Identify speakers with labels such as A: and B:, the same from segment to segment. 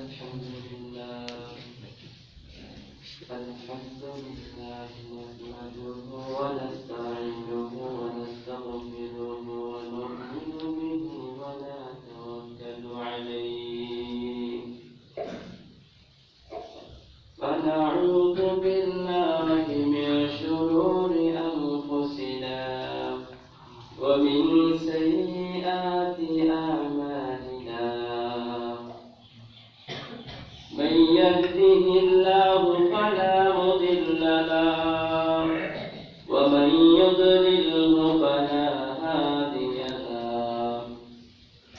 A: الحمد لله نحمده ونستعينه ونستغفره ونؤمن به ونتوكل عليه ونعوذ بالله من شرور أنفسنا ومن سيئات أعمالنا من يهده الله فلا مضل له ومن يضلله فلا هادي له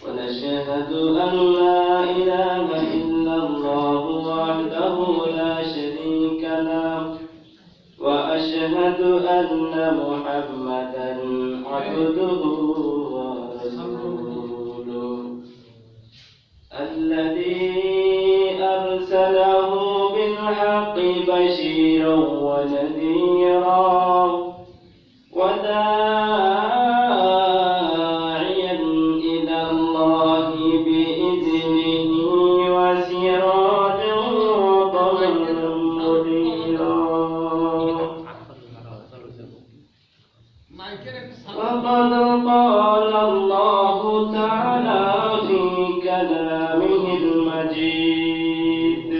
A: ونشهد أن لا إله إلا الله وحده لا شريك له وأشهد أن محمدا عبده ورسوله الذي أرسله بالحق بشيرا ونذيرا وداعيا إلى الله بإذنه وسراجا منيرا وقد قال الله تعالى في كلامه المجيد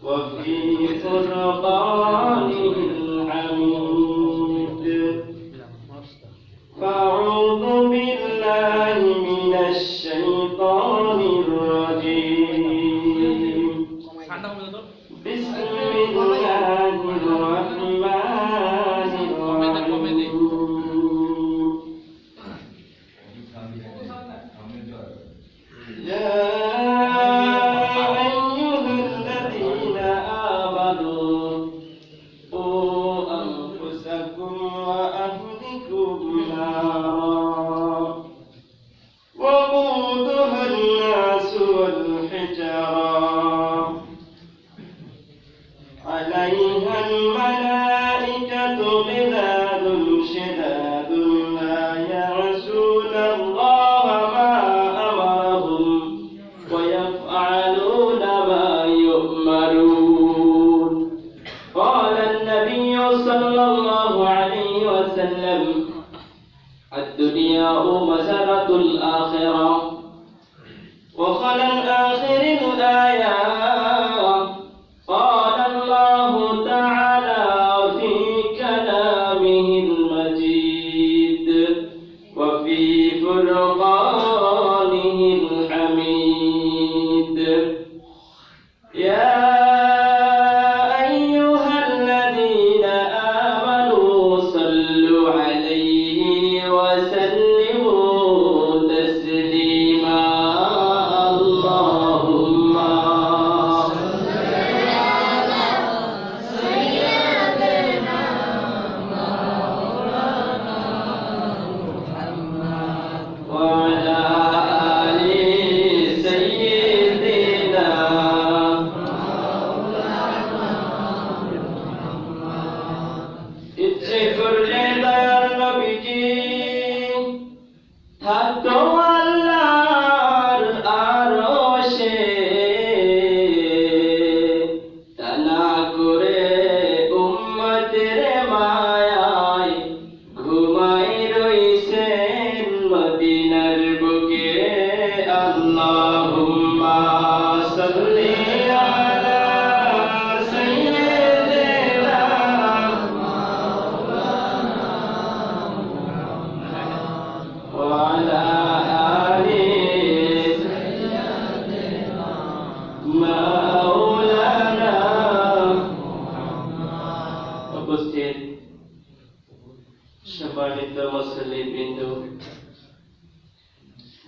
A: وفي فرقانه الحميد فأعوذ بالله من الشيطان الرجيم بسم الله الرحمن الرحيم يا أيها الذين آمنوا قوا أنفسكم وأهلكم نارا وقودها الناس والحجارة عليها الملائكة غلال شداد لا يعصون الله ما أمرهم ويفعلون ما يؤمرون قال النبي صلى الله عليه وسلم الدنيا مزرعة الآخرة وخل الآخر الآية قال الله تعالى في كلامه المجيد وفي فرقانه الحميد يا أيها الذين آمنوا صلوا عليه وسلموا تسليما اللهم صل على سيدنا مولانا محمد وعلى آل سيدنا مولانا محمد ইচ্ছে করলে দয়ার নবীজি থাকতো আল্লাহর আরশে তা না করে উম্মতের মায়ায় ঘুমাই রইছেন মদিনার বুকে আল্লাহুম্মা সাল্লি আলা সাইয়্যিদিনা وعلى آل مولانا উপস্থিত সম্মানিত মুসল্লিবৃন্দ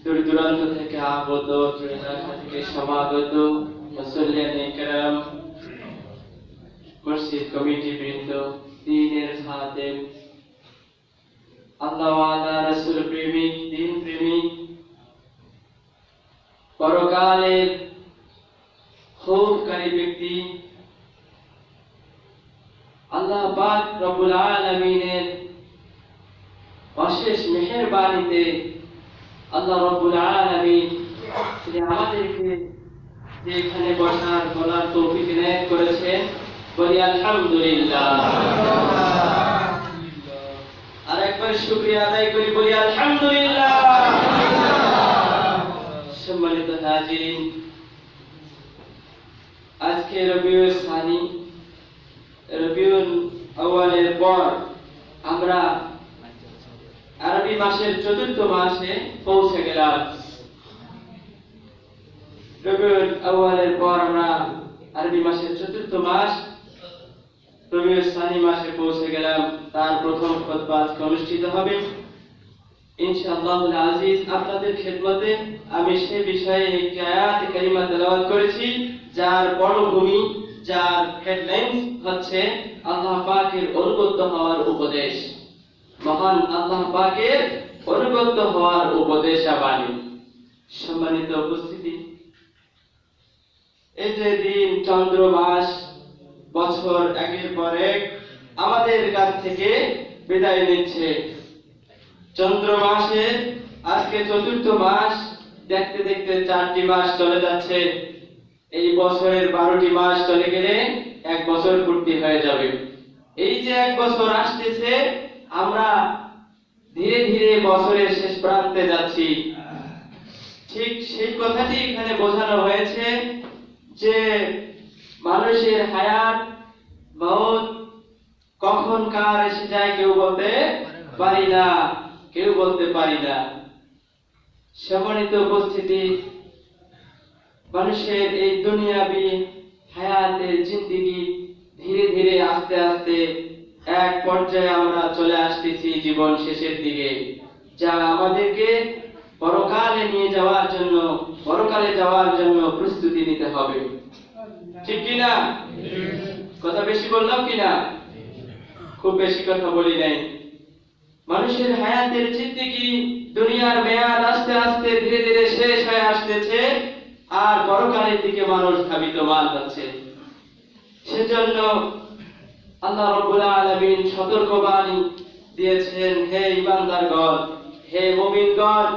A: দূর দূরান্ত থেকে আগত এলাকা থেকে সমাগত মুসল্লিয়ানে কেরাম মসজিদ কমিটি বৃন্দ দ্বীনের খাদেম আল্লাহ ওয়ালা রাসূল প্রেমিক দ্বীন প্রেমিক পরকালের খৌফকারী ব্যক্তি আল্লাহ পাক রব্বুল আলামিনের অশেষ মেহেরবানিতে আল্লাহ রব্বুল আলামিন তিনি আমাদেরকে যে এখানে বসার বলার তৌফিক ইনায়েত করেছেন, বলি আলহামদুলিল্লাহ। আর একবার শুকরিয়া আদায় করি, বলি আলহামদুলিল্লাহ। সম্মানিত হাজিরিন, আজকে রবিউল সানি, রবিউল আউয়ালের পর আমরা আরবি মাসের চতুর্থ মাসে পৌঁছে গেলাম। রবিউল আউয়ালের পর আমরা আরবি মাসের চতুর্থ মাস রবিউল সানি মাসে পৌঁছে গেলাম। তার প্রথম খুতবা আজকে অনুষ্ঠিত হবে ইনশাআল্লাহুল আজিজ। আপনাদের খেদমতে আমি সে বিষয়ে একটি আয়াত কারিমা তেলাওয়াত করেছি, যার পটভূমি, যার হেডলাইন হচ্ছে আল্লাহ পাকের অনুগত হওয়ার উপদেশ। মহান আল্লাহ পাকের অনুগত হওয়ার উপদেশাবাণী। সম্মানিত উপস্থিতি, এই যে দিন, চন্দ্র, মাস, বছর একের পর এক আমাদের কাছ থেকে বিদায় নিচ্ছে। চন্দ্র মাসে আজকে চতুর্থ মাস, দেখতে দেখতে 4টি মাস চলে যাচ্ছে। এই বছরের 12টি মাস চলে গেলে 1 বছর পূর্তি হয়ে যাবে। এই যে 1 বছর আসতেছে, আমরা ধীরে ধীরে বছরের শেষ প্রান্তে যাচ্ছি। ঠিক সেই কথাটি এখানে বোঝানো হয়েছে যে মানুষের হায়াত মওত কখন কার এসে যায় কেউ বলতে পারি না, কেউ বলতে পারি না। সম্মানিত উপস্থিতি, মানুষের এই দুনিয়াবি হায়াতের জিন্দেগি ধীরে ধীরে আস্তে আস্তে এক পর্যায়ে আমরা চলে আসতেছি জীবন শেষের দিকে, যা আমাদেরকে পরকালে নিয়ে যাওয়ার জন্য, পরকালে যাওয়ার জন্য প্রস্তুতি নিতে হবে। ঠিক কিনা? কথা বেশি বললাম কিনা? খুব বেশি কথা বলি নাই। মানুষের হায়াতের জিন্দেগি, দুনিয়ার মেয়াদ আস্তে আস্তে ধীরে ধীরে শেষ হয়ে আসতেছে, আর পরকালের দিকে মানুষ ধাবিতমান হচ্ছে। সেজন্য আল্লাহ রাব্বুল আলামিন সতর্কবাণী দিয়েছেন, হে ঈমানদারগণ, হে মুমিনগণ,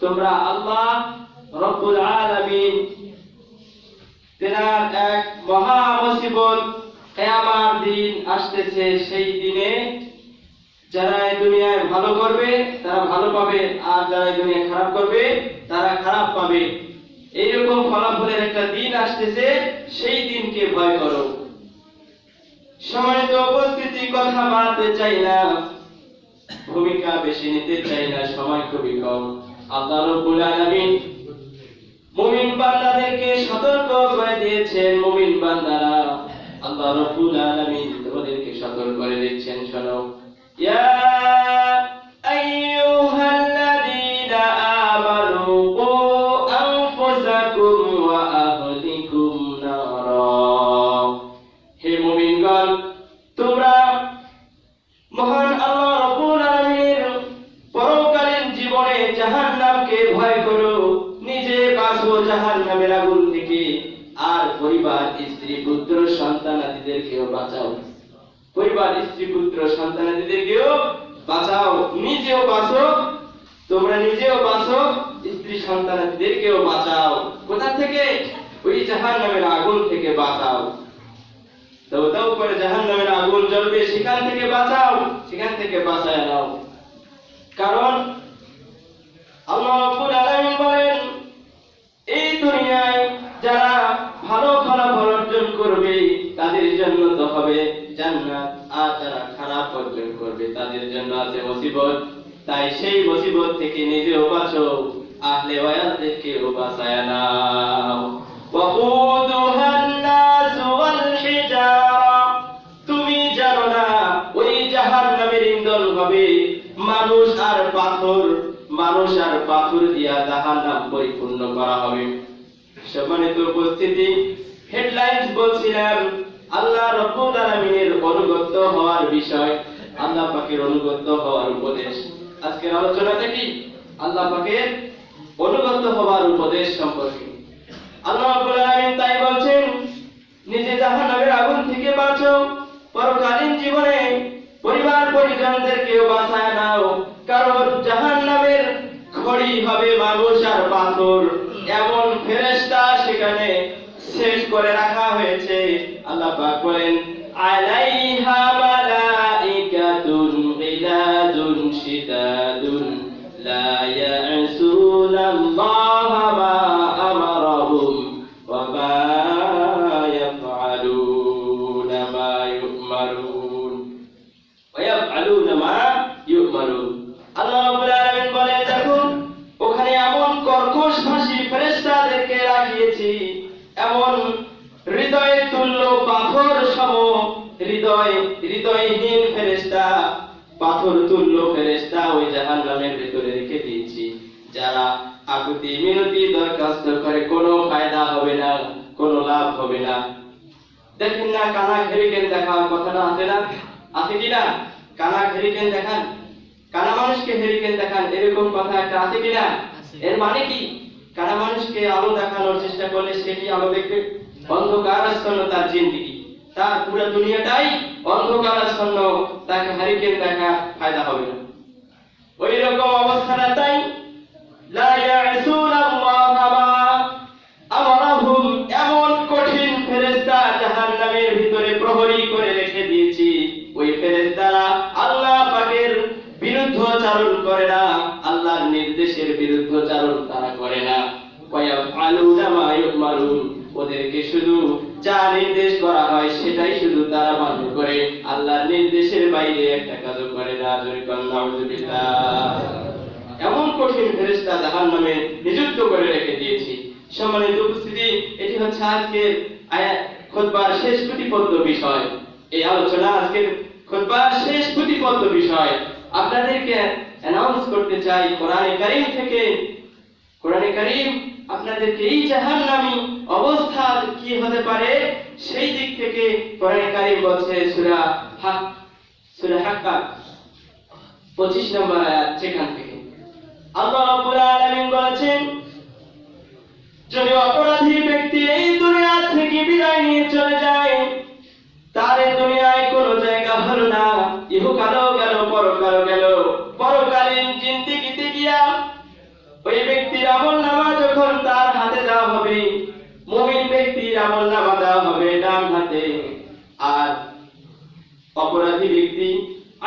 A: তোমরা আল্লাহ রাব্বুল আলামিন তেনার এক মহা মুসিবত, কিয়ামত দিন আসতেছে। সেই দিনে যারা এই দুনিয়ায় ভালো করবে তারা ভালো পাবে, আর যারা এই দুনিয়ায় খারাপ করবে তারা খারাপ পাবে। এইরকম ফলাফলের একটা দিন আসতেছে, সেই দিনকে ভয় করো। সম্মানিত উপস্থিতি, কথা বাড়াতে চাই না, ভূমিকা বেশি নিতে চাই না, সময় খুবই কম। আল্লাহ রাব্বুল আলামিন মুমিন বান্দাদেরকে সতর্ক করে দিয়েছেন। মুমিন বান্দারা, আল্লাহ রাব্বুল আলামিন তোমাদেরকে সতর্ক করে দিচ্ছেন, শোনো, ইয়া আইয়ুহাল্লাযীনা আমানু কু আনফুসাকুম ওয়া আহলিকুম নারা। হে মুমিনগণ, তোমরা মহান আল্লাহ রাব্বুল আলামিনের পরকালীন জীবনে জাহান্নামকে ভয় করো, নিজে বাঁচো জাহান্নামের আগুন থেকে, আর পরিবার, স্ত্রী, পুত্র, সন্তানাদিদেরকেও বাঁচাও। পরিবার, স্ত্রী, পুত্র, সন্তানাদিদেরকেও বাঁচাও, নিজেও বাঁচো, তোমরা নিজেও বাঁচো, স্ত্রী সন্তানাদিদেরকেও বাঁচাও। কোথা থেকে? ওই জাহান্নামের আগুন থেকে বাঁচাও। দাও দাও করে জাহান্নামের আগুন জ্বলবে, সেখান থেকে বাঁচাও, সেখান থেকে বাঁচায় নাও। কারণ আল্লাহ রাব্বুল আলামিন বলেন, এই দুনিয়ায় যারা ভালো ফলাফল অর্জন করবে তাদের জন্য তো হবে জান্নাত, আর যারা খারাপ অর্জন করবে তাদের জন্য আছে মুসিবত। তাই সেই মুসিবত থেকে নিজেও বাঁচো, আহলে ওয়ায়াতদেরকেও বাঁচায় নাও। ওয়াকুদুহান নাস ওয়াল হিজারা, তুমি জানো না ওই জাহান্নামের ইন্ধন হবে মানুষ আর পাথর, মানুষ আর পাথর দিয়া জাহান্নাম পরিপূর্ণ করা হবে। সম্মানিত উপস্থিতি, হেডলাইন্স বলছিলাম আল্লাহ রাব্বুল আলামিনের অনুগত হওয়ার বিষয়, আল্লাহ পাকের অনুগত হওয়ার উপদেশ। আজকের আলোচনাটা কি? আল্লাহ পাকের অনুগত হওয়ার উপদেশ সম্পর্কে। আল্লাহ রাব্বুল আলামিন তাই বলছেন, নিজে জাহান্নামের আগুন থেকে বাঁচো, পরকালীন জীবনে পরিবার পরিজনদেরকেও বাঁচায় নাও। কারণ জাহান্নামের খড়ি হবে মানুষ আর পাথর, এমন ফেরেশতা সেখানে করে রাখা হয়েছে। আল্লাহ পাক বলেন আলাইহা মালাইকাতুন গিলাদুন শিদাদুন লা ইয়াসুনাল্লাহা মা আমারাহুম ওয়া মা ইয়াফআলুনা মা ইউমারুন ওয়া ইয়াফআলুনা মা ইউমারুন। আল্লাহ রাব্বুল আলামিন বলেন দেখুন ওখানে এমন কর্কশভাষী ফেরেশতাদেরকে রাখিয়েছি, এমন হৃদয় তুল্য পাথর সম হৃদয়হীন ফেরেশতা, পাথর তুল্য ফেরেশতা ওই জাহান্নামের ভিতরে রেখে দিয়েছি, যারা আকুতি মিনতি দরখাস্ত করে কোনো ফায়দা হবে না, কোনো লাভ হবে না। দেখেন না কানা হেরিকেন দেখার কথাটা আছে না, আছে কিনা? কানা হেরিকেন দেখান, কানা মানুষকে হেরিকেন দেখান, এরকম কথা একটা আছে কিনা? এর মানে কি? কানা মানুষকে আলো দেখানোর চেষ্টা করলে সে কি আলো দেখবে? অন্ধকারাচ্ছন্ন তার জিন্দেগি, তার পুরো দুনিয়াটাই অন্ধকারাচ্ছন্ন, তাকে হেরিকেন দেখা ফায়দা হবে না। ওই রকম অবস্থাটা তাই লা ইয়াসুনাল্লাহা মা আমারাহুম, এমন কঠিন ফেরেশতা জাহান্নামের ভিতরে প্রহরী করে রেখে দিয়েছি। ওই ফেরেশতারা আল্লাহ পাকের বিরুদ্ধাচরণ করে না, আল্লাহর নির্দেশের বিরুদ্ধাচরণ তারা করে না। ওয়া ইয়াফআলুনা মা ইউমারুন, ওদেরকে শুধু যা নির্দেশ করা হয় সেটাই শুধু তারা পালন করে, আল্লাহর নির্দেশের বাইরে একটা কাজও করে না। নাউযুবিল্লাহ। এমন কঠিন ফেরেশতা জাহান্নামে নিযুক্ত করে রেখে দিয়েছি। সম্মানিত উপস্থিতি, এটি হচ্ছে আজকের খুতবার শেষ প্রতিপদ্য বিষয়। এই আলোচনা আজকের খুতবার শেষ প্রতিপদ্য বিষয়। আপনাদেরকে অ্যানাউন্স করতে চাই কোরআনে কারীম থেকে, কোরআনে কারীম আপনাদেরকে এই জাহান্নামী অবস্থা কি হতে পারে সেই দিক থেকে কোরআনে কারীম বলছে সূরা হাক্কা 25 নম্বর আয়াত, সেখান থেকে আল্লাহ রাব্বুল আলামিন বলেছেন যদি অপরাধী ব্যক্তি এই দুনিয়া থেকে বিদায় নিয়ে চলে যায়, তার এই দুনিয়ায় কোনো জায়গা হলো না, ইহকালও গেল পরকালও গেল। পরকালীন জিন্দেগিতে গিয়া ওই ব্যক্তির আমলনামা যখন তার হাতে দেওয়া হবে, মুমিন ব্যক্তির আমলনামা দেওয়া হবে ডান হাতে, আর অপরাধী ব্যক্তি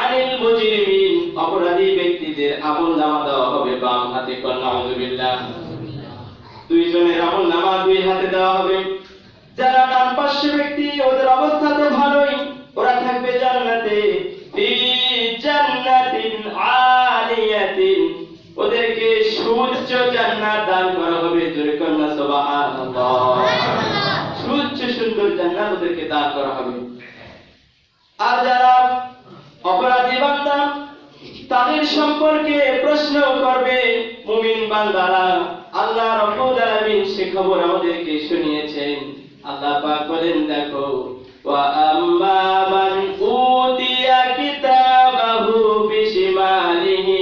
A: আনিল মুজরিমিন, অপরাধী ব্যক্তিদের আমলনামা দেওয়া হবে বাম হাতে। নাউযুবিল্লাহ। দুইজনের আমলনামা দুই হাতে দেওয়া হবে। যারা ডান পাশে ব্যক্তি ওদের অবস্থা তো ভালোই, ওরা থাকবে জান্নাতে, ফি জান্নাতিন আলিয়াতিন, ওদেরকে সুউচ্চ জান্নাত দান করা হবে। জোরে কন্যা সুবহানাল্লাহ। সুউচ্চ সুন্দর জান্নাত ওদেরকে দান করা হবে। আর যারা অপরাধী বান্দা তাদের সম্পর্কে প্রশ্ন করবে মুমিন বান্দারা। আল্লাহ রাব্বুল আলামিন সে খবর আমাদেরকে শুনিয়েছেন। আল্লাহ পাক বলেন দেখো ওয়া আম্মা মান উতিয়া কিতাবাহু বিশিমালিহি,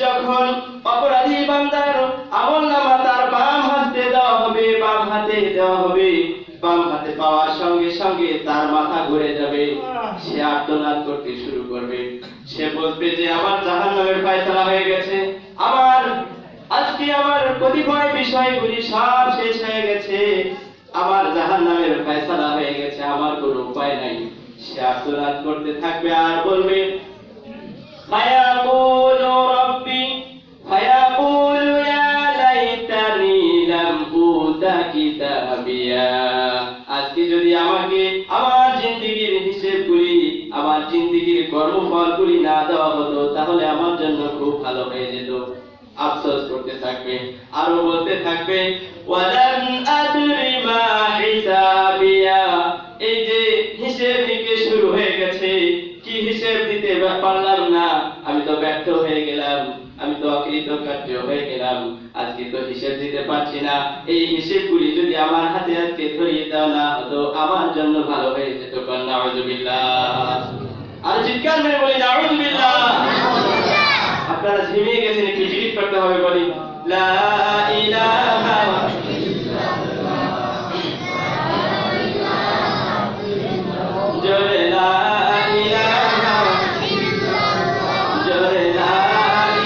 A: যখন অপরাধী বান্দার আমলনামা তার বাম হাতে দেওয়া হবে, বাম হাতে দেওয়া হবে, বাম হাতে পাওয়ার সঙ্গে সঙ্গে তার মাথা ঘুরে যাবে, সে আর্তনাদ করতে শুরু করবে। সে বলবে যে আমার জাহান্নামের ফয়সালা হয়ে গেছে, আজকে আমার কতিপয় বিষয়গুলি সব শেষ হয়ে গেছে, আমার জাহান্নামের ফয়সালা হয়ে গেছে, আমার কোনো উপায় নাই। সে আর্তনাদ করতে থাকবে আর বলবে ফায়াকুলু রাব্বি ফায়াকুলু ইয়া লাইতানি লাম উতা কিতাবিয়া, আজকে যদি আমাকে আমার জিন্দেগীর হিসেবগুলি, আমার জিন্দেগীর কর্মফলগুলি না দেওয়া হতো তাহলে আমার জন্য খুব ভালো হয়ে যেত। আফসোস করতে থাকবে, আরো বলতে থাকবে ওয়ালান আদরি মা হিসাবিয়া, এই যে হিসেব নিকেশ শুরু হয়ে গেছে, কি হিসেব দিতে পারলাম না, আমি তো ব্যর্থ হয়ে গেলাম, আমি তো অকৃতকার্য হয়ে গেলাম, আজকে তো হিসেব দিতে পারছি না। এই হিসেবগুলি যদি আমার হাতে আজকে ধরিয়ে দেওয়া না হতো আমার জন্য ভালো হয়ে যেত। নাউযুবিল্লাহ। আর চিৎকার মেরে বলি নাউযুবিল্লাহ। আপনারা ঝিমিয়ে গেছেন, একটু জিকির করতে হবে, বলি লা ইলাহা জোরে লা ইলাহা জোরে লা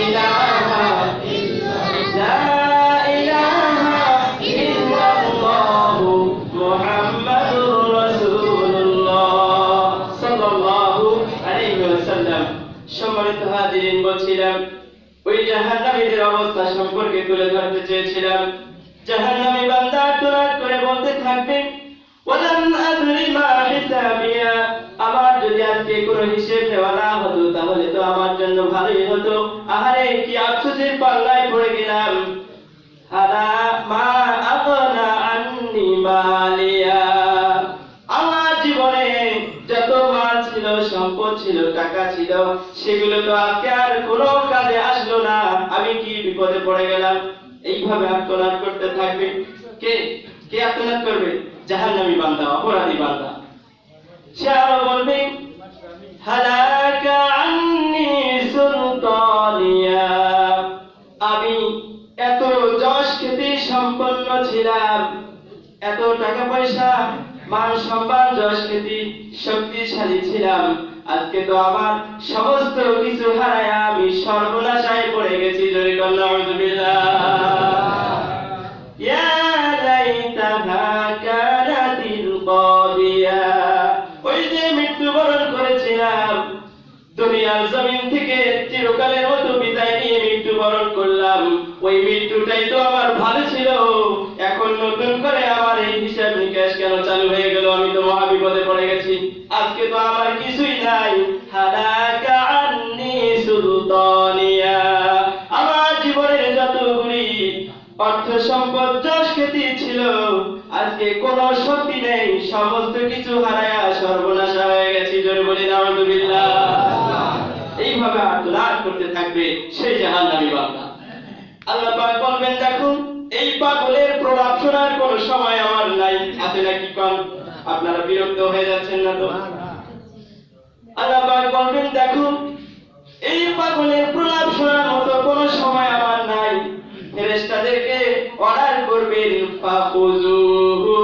A: ইলাহা লা ইলাহা ইল্লাল্লাহু মুহাম্মাদুর বলেছিলাম, ওই জাহান্নামীদের অবস্থা সম্পর্কে তুলে ধরতে চেয়েছিলাম। জাহান্নামী বান্দা আর্তনাদ করে বলতে থাকবে, ওয়ালাম আদরি মা হিসাবিয়া, আমার যদি আজকে কোনো হিসেব নেওয়া না হতো তাহলে তো আমার জন্য ভালোই হতো। আহারে কি আফসোসের পাল্লায় পড়ে গেলাম। হাদা মা আগনা আন্নি মালিয়া, আমার জীবনে যত মাল ছিল, সম্পদ ছিল, টাকা ছিল, সেগুলো তো আজকে আর কোনো কাজে আসলো না। আমি কি বিপদে পড়ে গেলাম। এইভাবে আর্তনাদ করতে থাকবে। কে কে আর্তনাদ করবে? জাহান্নামী বান্দা, অপরাধী বান্দা। সে আরো বলবে, হালাকা আন্নি সুলতানিয়া, আমি এত যশ খ্যাতি সম্পন্ন ছিলাম, এত টাকা পয়সা, মান সম্মান, যশ খ্যাতি, শক্তিশালী ছিলাম, আজকে তো আমার সমস্ত কিছু হারায় আমি সর্বনাশায় পড়ে গেছি। জোরে বলেন আউযুবিল্লাহ। ইয়া লাইতাহা কানাতিল কাদিয়া, ওই যে মৃত্যুবরণ করেছিলাম, দুনিয়ার জমিন থেকে চিরকালের মতো বিদায় নিয়ে মৃত্যুবরণ করলাম, ওই মৃত্যুটাই তো আমার ভালো ছিল। এখন নতুন করে আমার এই হিসাব নিকাশ কেন চালু হয়ে গেল? আমি তো মহা বিপদে পড়ে গেছি। আজকে তো আমার কিছুই নাই। হালাকা আন্নি সুলতানিয়া, আমার জীবনের যতগুলি অর্থ সম্পদ, যশ খ্যাতি ছিল, আজকে কোনো শক্তি নেই, সমস্ত কিছু হারায়া সর্বনাশা হয়ে গেছি। জোরে বলি নাউযুবিল্লাহ। এইভাবে আর্তনাদ করতে থাকবে সেই জাহান্নামী বান্দা। আল্লাহ পাক বলবেন, দেখো এই পাগলের প্রলাপ শোনার কোনো সময় আমার নাই। আছে নাকি কোন? আপনারা বিরক্ত হয়ে যাচ্ছেন না তো? আল্লাহ পাক বলবেন, দেখো এই পাগলের প্রলাপ শোনার মতো কোনো সময় আমার নাই। ফেরেশতাদেরকে অর্ডার করবেন, ফাখুযুহু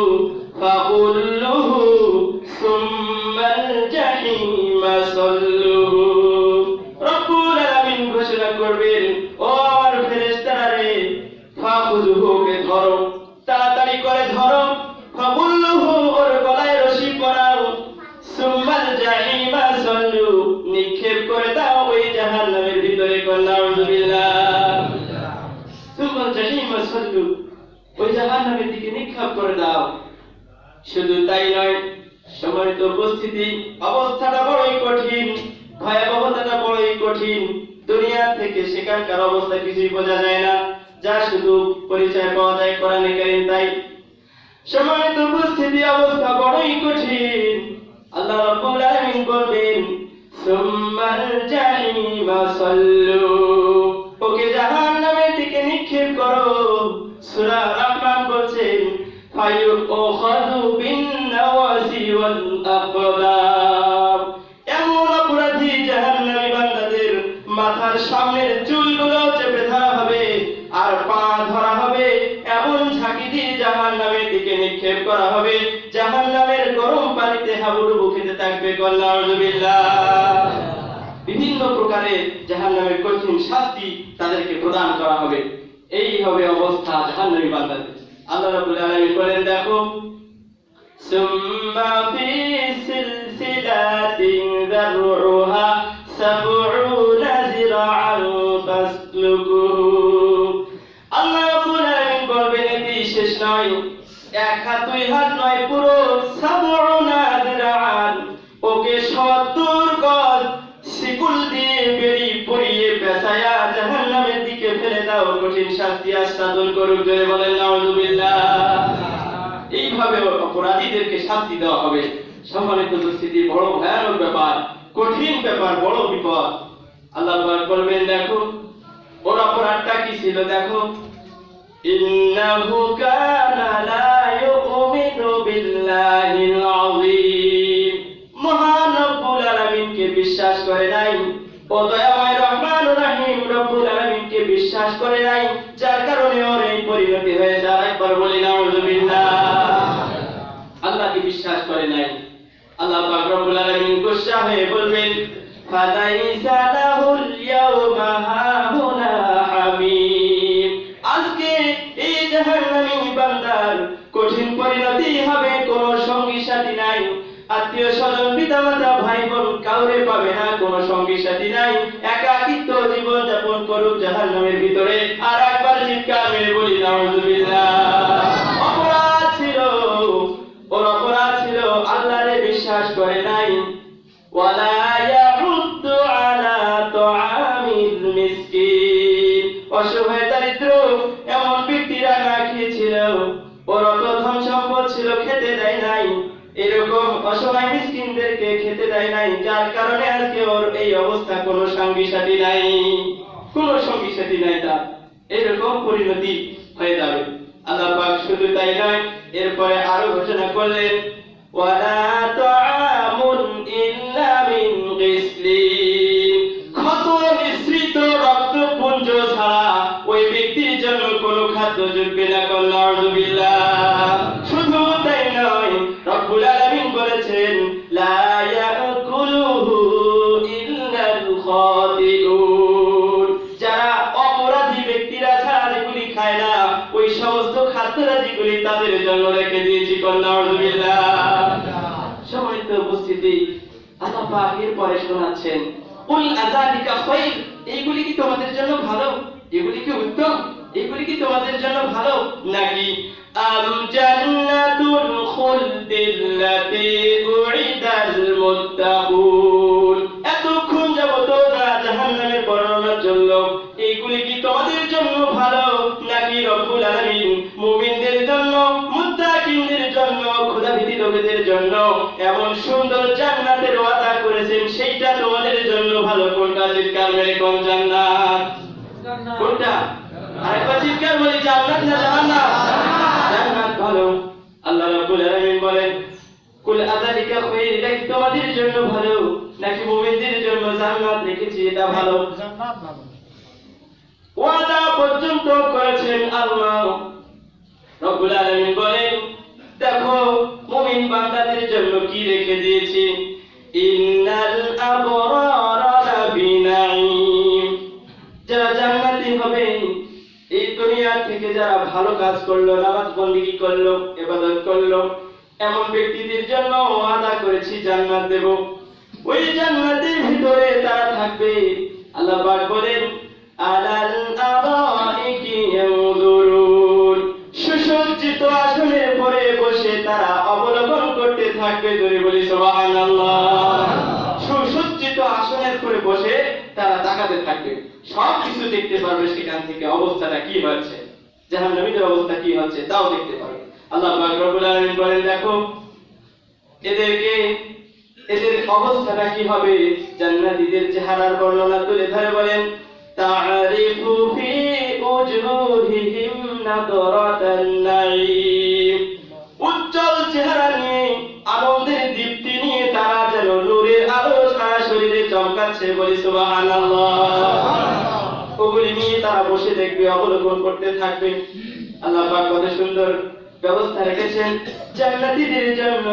A: ফাকুল্লুহু সুম্মাল জাহিমা সাল্লুহু। রব্বুল আলামিন ঘোষণা করবেন, ও আমার ফেরেশতারা রে, ফাখুযুহুকে ধরো, তাড়াতাড়ি করে ধরো, ফাকুল্লুহু, ওর গলায় রশি পরাও, সুম্মাল জাহিমা সাল্লু, নিক্ষেপ করে দাও ওই জাহান্নামের ভিতরে। নাউযুবিল্লাহ। সুম্মাল জাহিমা সাল্লু, ওই জাহান্নামের দিকে নিক্ষেপ করে দাও। শুধু তাই নয়, সম্মানিত উপস্থিতি, অবস্থাটা বড়ই কঠিন, ভয়াবহতাটা বড়ই কঠিন। দুনিয়া থেকে সেখানকার অবস্থা কিছুই বোঝা যায় না, যা শুধু পরিচয় পাওয়া যায় কোরআনে কারীম। তাই সম্মানিত উপস্থিতি, অবস্থা বড়ই কঠিন। আল্লাহ রাব্বুল আলামিন বলবেন, সুম্মাল জাহিমা সাল্লু, ওকে জাহান্নামের দিকে নিক্ষেপ করো। সূরা রহমান বলছেন, ফায়ুখাযু বিন-নাওয়াসি ওয়াল আকদাম, এমন অপরাধী জাহান্নামী বান্দাদের মাথার সামনের চুলগুলো চেপে ধরা হবে আর পা ধরা হবে, এমন ঝাঁকি দিয়ে জাহান্নামের দিকে নিক্ষেপ করা হবে। জাহান্নামের গরম পানিতে হাবুডুবু খেতে থাকবে। নাউযুবিল্লাহ। বিভিন্ন প্রকারের জাহান্নামের কঠিন শাস্তি তাদেরকে প্রদান করা হবে। এই হবে অবস্থা জাহান্নামী বান্দাদের। আল্লাহ রাব্বুল আলামিন বলেন, দেখো, সুম্মা ফি সিলসিলাতিন যারউহা সাবউনা যিরাআন ফাসলুকুহু। আল্লাহ রাব্বুল আলামিন বলবেন, এটি শেষ নয়, এক হাত দুই হাত নয়, পুরো সাবউনা যিরাআন, ওকে ৭০ গজ শিকল দিয়ে বেড়ি পরিয়ে পেঁচায়া জাহান্নামের দিকে ফেলে দাও, কঠিন শাস্তি আস্বাদন করুক। জোরে বলেন নাউযুবিল্লাহ। এইভাবে অপরাধীদেরকে শাস্তি দেওয়া হবে। সম্মানিত উপস্থিতি, বড় ভয়ানক ব্যাপার, কঠিন ব্যাপার, বড় বিপদ। আল্লাহ পাক বলবেন, দেখো ওর অপরাধটা কি ছিল, দেখো, ইন্নাহু কানা লা ইউমিনু বিল্লাহিল আযীম, মহান রব্বুল আলামিনকে বিশ্বাস করে নাই, ও দয়াময় রহমান রহিম রব্বুল আলামিনকে বিশ্বাস করে নাই, যার কারণে ওর এই পরিণতি হয়েছে। আরেকবার বলি নাউযুবিল্লাহ। আল্লাহকে বিশ্বাস করে নাই। আল্লাহ পাক রব্বুল আলামিন গুসা হয়ে বলবেন, ফালাইসা লাহুল ইয়াওমা হাহুনা হামীম, আজকে এই জাহান্নামী বান্দার কঠিন পরিণতি হবে, কোনো সঙ্গী সাথী নাই, আত্মীয় স্বজন, পিতামাতা, ভাই বোন কাউরে পাবে না, কোনো সঙ্গী সাথী নাই, একাকিত্ব জীবন জাহান্নামের ভিতরে। আর একবার চিৎকার মেরে বলি নাউযুবিল্লাহ। অপরাধ ছিল, ওর অপরাধ ছিল আল্লাহরে বিশ্বাস করে নাই। ওয়ালা ইয়াহুদ্দু আলা তুআমিল মিসকিন, অসহায় দরিদ্র এমন ব্যক্তিরা না খেয়েছিল, ওর অত ধন সম্পদ ছিল খেতে দেয় নাই, এরকম অসহায় মিসকিনদেরকে খেতে দেয় নাই, যার কারণে আজকে ওর এই অবস্থা। কোনো সঙ্গী সাথী নাই, কোনো সঙ্গী সাথী নাই, তার এরকম পরিণতি হয়ে যাবে। আল্লাহ পাক শুধু তাই নয়, এরপরে আরো ঘোষণা করলেন ওয়ালা তুআমুন ইল্লা মিন গিসলিন, ক্ষত মিশ্রিত রক্তপুঞ্জ ছাড়া ওই ব্যক্তির জন্য কোনো খাদ্য জুটবে না। নাউযুবিল্লাহ। শুধু তাই নয়, রব্বুল আলামিন বলেছেন লা ইয়াকুলুহু ইল্লাল খাতিউন, যারা অপরাধী ব্যক্তিরা ছাড়া যেগুলি খায় না, ওই সমস্ত খাদ্যরা যেগুলি তাদের জন্য রেখে দিয়েছি। নাউযুবিল্লাহ। সম্মানিত উপস্থিতি, আল্লাহ পাক এর পরে শোনাচ্ছেন কুল আযালিকা খায়র, এইগুলি কি তোমাদের জন্য ভালো, এগুলি কি উত্তম, এগুলি কি তোমাদের জন্য ভালো, নাকি আম জান্নাতুল খুলদিল্লাতী উইদাল মুত্তাকুন, এতক্ষণ যাবত যারা জাহান্নামের বর্ণনা চলল, এইগুলি কি তোমাদের জন্য ভালো, নাকি রব্বুল আলামিন মুমিনদের জন্য, মুত্তাকিনদের জন্য, খোদাভীতি লোকেদের জন্য এমন সুন্দর জান্নাতের ওয়াদা করেছেন, সেইটা তোমাদের জন্য ভালো? কোনটা? চিৎকার মেরে কোন জান্নাত? কোনটা? আরেকবার চিৎকার বলি, জান্নাত না জাহান্নাম? জান্নাত ভালো। আল্লাহ রাব্বুল আলামিন বলেন কুল আযালিকা খায়র, এটা কি তোমাদের জন্য ভালো, নাকি মুমিনদের জন্য জান্নাত রেখেছি এটা ভালো? জান্নাত ভালো। ওয়াদা পর্যন্ত করেছেন আল্লাহ রাব্বুল আলামিন বলেন দেখো মুমিন বান্দাদের জন্য কি রেখে দিয়েছি, ইন্নাল আবরারা লাফি নাঈম, যারা জান্নাতি হবে, এই দুনিয়া থেকে যারা ভালো কাজ করলো, নামাজ বন্দেগী করলো, ইবাদত করলো, এমন ব্যক্তিদের জন্য ওয়াদা করেছি জান্নাত দেব। ওই জান্নাতের ভিতরে তারা থাকবে। আল্লাহ পাক বলেন আলাল আরাইকি ইয়ানজুরুন, সুসজ্জিত আসনের পরে বসে তারা অবলোকন করতে থাকবে। ধরে বলি সুবহানাল্লাহ। সুসজ্জিত আসনের পরে বসে তারা তাকাতে থাকবে, সব কিছু দেখতে পারবে, সেখান থেকে অবস্থাটা কি হচ্ছে, জাহান্নামীদের অবস্থা কি হচ্ছে তাও দেখতে পারবে। আল্লাহ পাক রব্বুল আলামিন বলেন দেখো এদের অবস্থাটা কি হবে। জান্নাতীদের চেহারার বর্ণনা তুলে ধরে বলেন তা'রিফু ফি উজুহিহিম নাদরাতান নাঈম, উজ্জ্বল চেহারা নিয়ে, আনন্দের দীপ্তি নিয়ে তারা যেন নূরের আলো সারা শরীরে চমকাচ্ছে। বলি সুবহানাল্লাহ। ওগুলি নিয়ে তারা বসে দেখবে, অবলোকন করতে থাকবে। আল্লাহ পাক কত সুন্দর ব্যবস্থা রেখেছেন জান্নাতীদের জন্য।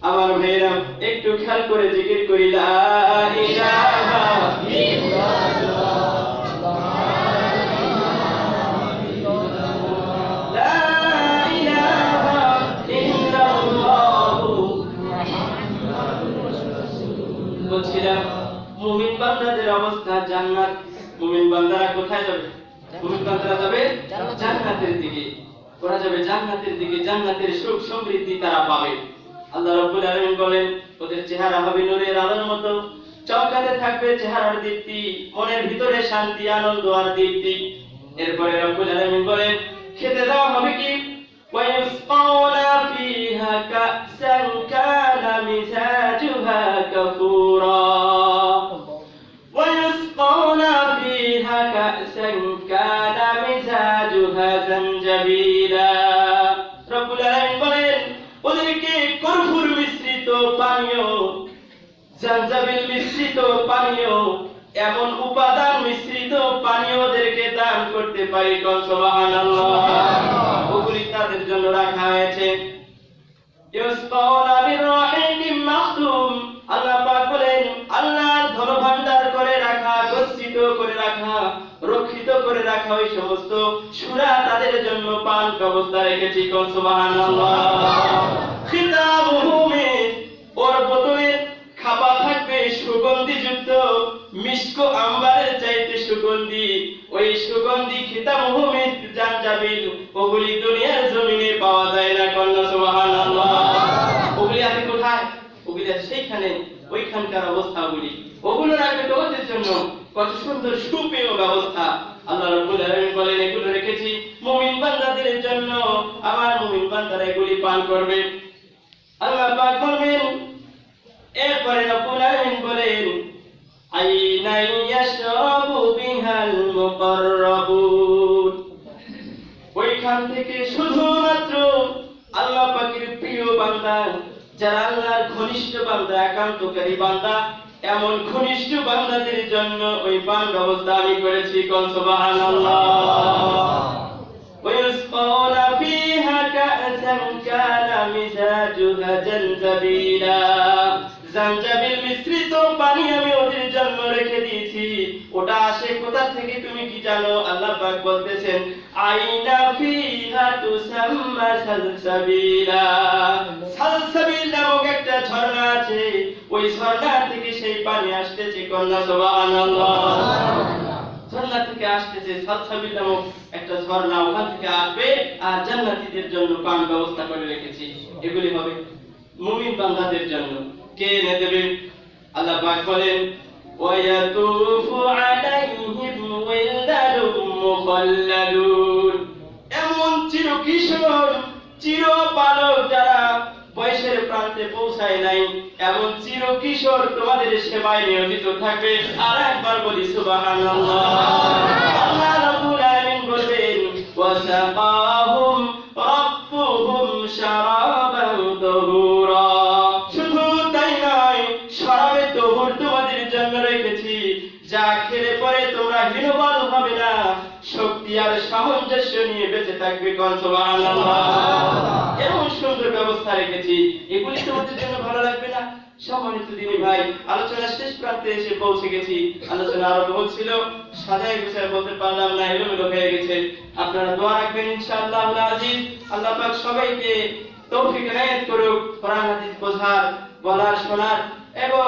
A: আমার ভাইরা একটু খেয়াল করে জিকির করি লা ইলাহা ইল্লাল্লাহ, লা ইলাহা ইল্লাল্লাহ। বলছিলাম মুমিন বান্দাদের অবস্থা জান্নাত। মুমিন বান্দারা কোথায় যাবে? মুমিন বান্দারা যাবে জান্নাতের দিকে, ওরা যাবে জান্নাতের দিকে, জান্নাতের সুখ সমৃদ্ধি তারা পাবে। আল্লাহ রাব্বুল আলামিন বলেন ওদের চেহারা হবে নূরের আলোর মতো, চমকাতে থাকবে চেহারার দীপ্তি, মনের ভিতরে শান্তি, আনন্দ আর দীপ্তি। এরপরে রাব্বুল আলামিন বলেন খেতে দেওয়া হবে কি ওয়ায়ুসকাউনা ফিহা কাসান কানা মিজাজুহা কাফুরা, ওয়ায়ুসকাউনা ফিহা কাসান কানা মিজাজুহা জানজাবিলা। রাব্বুল আলামিন বলেন ওদেরকে কর্পূর মিশ্রিত পানীয়, জানজাবিল মিশ্রিত পানীয়, এমন উপাদান মিশ্রিত পানীয় ওদেরকে দান করতে পারি। সুবহানাল্লাহ। ওগুলি তাদের জন্য রাখা হয়েছে। ইউসকাউনা মির রাহিকিম মাখতুম, আল্লাহ পাক বলেন আল্লাহর ধন ভান্ডার করে রাখা, গচ্ছিত করে রাখা, রক্ষিত করে রাখা ওই সমস্ত সূরা তাদের জন্য পান ব্যবস্থা রেখেছি। সুবহানাল্লাহ। খিতামুহু মিন, ওর বোতলে খাবার থাকবে সুগন্ধিযুক্ত মিস্ক আম্বারের চাইতে সুগন্ধি, ওই সুগন্ধি খিতামুহু মিস্ক জানজাবিল, ওগুলি দুনিয়ার জমিনে পাওয়া যায় না। কন্যা সুবহানাল্লাহ। ওগুলি আছে কোথায়? ওগুলি আছে সেইখানে, ওইখানকার অবস্থাগুলি, ওগুলো রাখবে তোমাদের জন্য। কত সুন্দর সুপেয় ব্যবস্থা আল্লাহ রাব্বুল আলামিন বলেন, এগুলো রেখেছি মুমিন বান্দাদের জন্য, আমার মুমিন বান্দারা এগুলি পান করবে। আল্লাহ পাক বলেন, এরপরে রাব্বুল আলামিন বলেন, আইনা ইয়াশরাবু বিহাল মুকাররাবুন, ওইখান থেকে শুধুমাত্র আল্লাহ পাকের প্রিয় বান্দা, যারা আল্লাহর ঘনিষ্ঠ বান্দা, একান্তকারী বান্দা, এমন ঘনিষ্ঠ বান্দাদের জন্য ওই পান ব্যবস্থা আমি করেছি। কোন সুবহানাল্লাহ। ওয়াসকানা ফিহা কা'সান কানা মিজাজুহা জানজাবিলা, জানজাবিল মিশ্রিত পানি আমি ওদের জন্য রেখে দিয়েছি। ওটা আসে কোথা থেকে তুমি কি জানো? আল্লাহ পাক বলতেছেন, আইনা ফিহা তুসাম্মা সালসাবিলা, সালসাবিল নামক একটা ঝর্ণা আছে, ওই ঝর্ণা থেকে সেই পানি আসতেছে। কন্যা সুবহানাল্লাহ। ঝর্ণা থেকে আসতেছে, সালসাবিল নামক একটা ঝর্ণা, ওখান থেকে আসবে, আর জান্নাতীদের জন্য পান ব্যবস্থা করে রেখেছি। এগুলি হবে মুমিন বান্দাদের জন্য। কে এনে দেবে? আল্লাহ পাক বলেন, ওয়ায়াতুফু আলাইহিম ওয়ালদানুম মুখাল্লাদুন, এমন চিরকিশোর চিরবালক যারা বয়সের প্রান্তে পৌঁছায় নাই, এমন চিরকিশোর তোমাদের সেবায় নিয়োজিত থাকবে। আর একবার বলি সুবহানাল্লাহ। আল্লাহ রাব্বুল আলামিন বলেন, ওয়াসাকাহুম রাব্বুহুম শারাবান তাহুরা, শুধু তাই নয়, শরাবে তহুর তোমাদের জন্য রেখেছি, যা খেলে পরে তোমরা হীনবল হবে না, শক্তি আর সামঞ্জস্য নিয়ে বেঁচে থাকবে। কোন সুবহানাল্লাহ। এমন সুন্দর ব্যবস্থা রেখেছি, এগুলি তোমাদের জন্য ভালো লাগবে না? সম্মানিত দিনী ভাই, আলোচনা শেষ প্রান্তে এসে পৌঁছে গেছি। আলোচনা আরো বহুত ছিল, সাজায় গুছায় বলতে পারলাম না, এলোমেলো হয়ে গেছে। আপনারা দোয়া রাখবেন ইনশাআল্লাহ আজিজ। আল্লাহ পাক সবাইকে তৌফিক এনায়েত করুক, কোরআন হাদিস বোঝার, বলার, শোনার এবং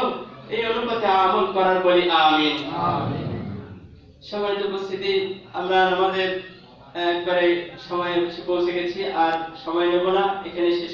A: এই অনুপাতে আমল করার বলি আমিন। সম্মানিত উপস্থিতি, আমরা আমাদের একবারে সময় পৌঁছে গেছি, আর সময় নেব না, এখানে শেষ